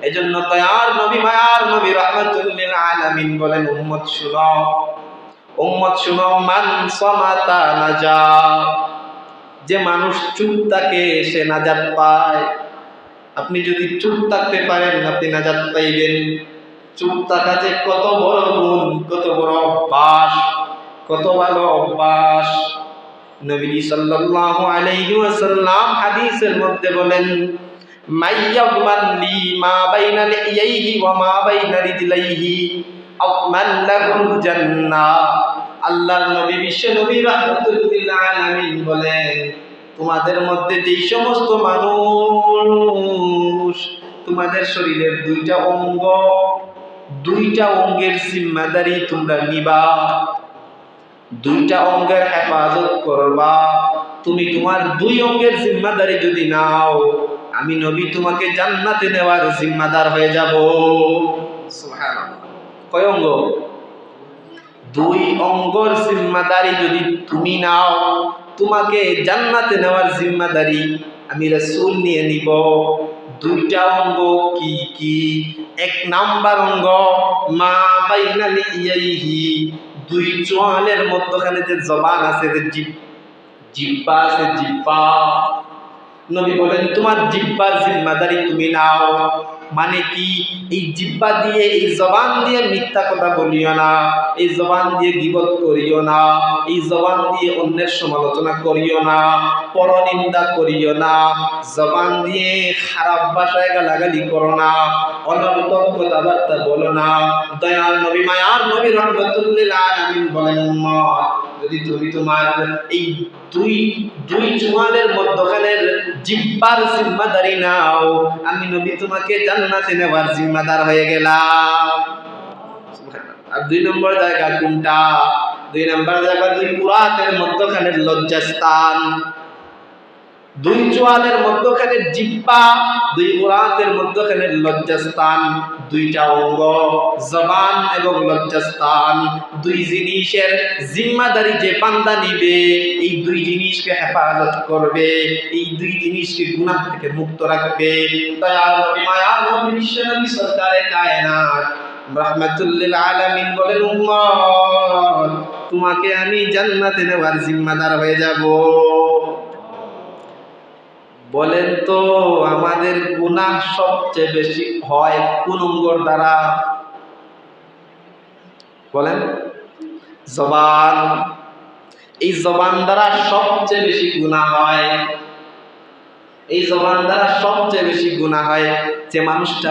এজন্য দয়ার নবী মায়ার নবী রাহমাতুল লিল আলামিন বলেন, উম্মত শুনো, মান সামাতা নাজা। যে মানুষ চুপ থাকে সে নাজাত পায়। আপনি যদি চুপ থাকতে পারেন আপনি নাজাত পাইবেন। চুপ থাকা যে কত বড় গুণ, কত বড় অভ্যাস, কত ভালো অভ্যাস। নবী সাল্লাল্লাহু আলাইহি ওয়াসাল্লাম হাদিসের মধ্যে বলেন, মাইয়াযমান লি মা বাইনা লিয়াইহি ওয়া মা বাইনা রিজলাইহি আতমান লাহুল জান্নাহ। আল্লাহর নবী বিশ্ব নবী রাহমাতুল লিল আলামিন বলেন, তোমাদের মধ্যে যেই সমস্ত মানুষ তোমাদের শরীরের দুইটা অঙ্গের জিম্মাদারি তোমরা নিবা, দুইটা অঙ্গের হেফাজত করবা, তুমি তোমার দুই অঙ্গের জিম্মাদারি যদি নাও, আমি নবী তোমাকে জান্নাতে নেওয়ার জিম্মাদার হয়ে যাব। সুবহানাল্লাহ। কয় অঙ্গ? দুই অঙ্গর জিম্মাদারি যদি তুমি নাও, তোমাকে জান্নাতে নেওয়ার জিম্মাদারি আমি রাসূল নিয়ে নিব। দুইটা অঙ্গ কি কি? এক নাম্বার অঙ্গ মা বাইনা লিয়াইহি, দুই চোয়ালের মধ্যখানে যে জবান আছে, যে জিহ্বা আছে, জিহ্বা। নবী বলেন তোমার জিহ্বার জিম্মাদারি তুমি নাও। মানে কি? এই জিহ্বা দিয়ে, এই জবান দিয়ে মিথ্যা কথা বলিও না, এই জবান দিয়ে গীবত করিও না, এই জবান দিয়ে অন্যের সমালোচনা করিও না, পরনিন্দা করিও না, জবান দিয়ে খারাপ ভাষায় গালাগালি করো না, অনর্থক কথাবার্তা বলো না। দয়ার নবী মায়ার নবী রাহমাতুল লিল আলামিন বলেন, উম্মত যদি তুমি তোমার এই দুই চোয়ালের মধ্যখানের জিহ্বার জিম্মাদারি নাও, আমি নবী তোমাকে জান্নাতে নেওয়ার জিম্মাদার হয়ে গেলাম। আর দুই নম্বর জায়গা কোনটা? দুই নম্বর জায়গা দুই পুরাতের মধ্যখানের লজ্জাস্থান, দুই চোয়ালের মধ্যখানের জিহ্বা, দুই পুরাতের মধ্যখানের লজ্জাস্থান, দুইটা অঙ্গ জবান এবং লজ্জাস্থান, দুই জিনিসের জিম্মাদারি যে বান্দা নিবে, এই দুই জিনিসকে হেফাজত করবে, এই দুই জিনিসকে গুনাহ থেকে মুক্ত রাখবে। দয়ার নবী মায়ার নবী বিশ্ব নবী সরকারে কায়নাত রাহমাতুল লিল আলামিন বলেন, উম্মত তোমাকে আমি জান্নাতে নেওয়ার জিম্মাদার হয়ে যাব। বলেন তো আমাদের গুনাহ সবচেয়ে বেশি হয় কোন অঙ্গর দ্বারা? বলেন। জবান। এই জবান দ্বারা সবচেয়ে বেশি গুনাহ হয়। এই জবান দ্বারা সবচেয়ে বেশি গুনাহ হয়। যে মানুষটা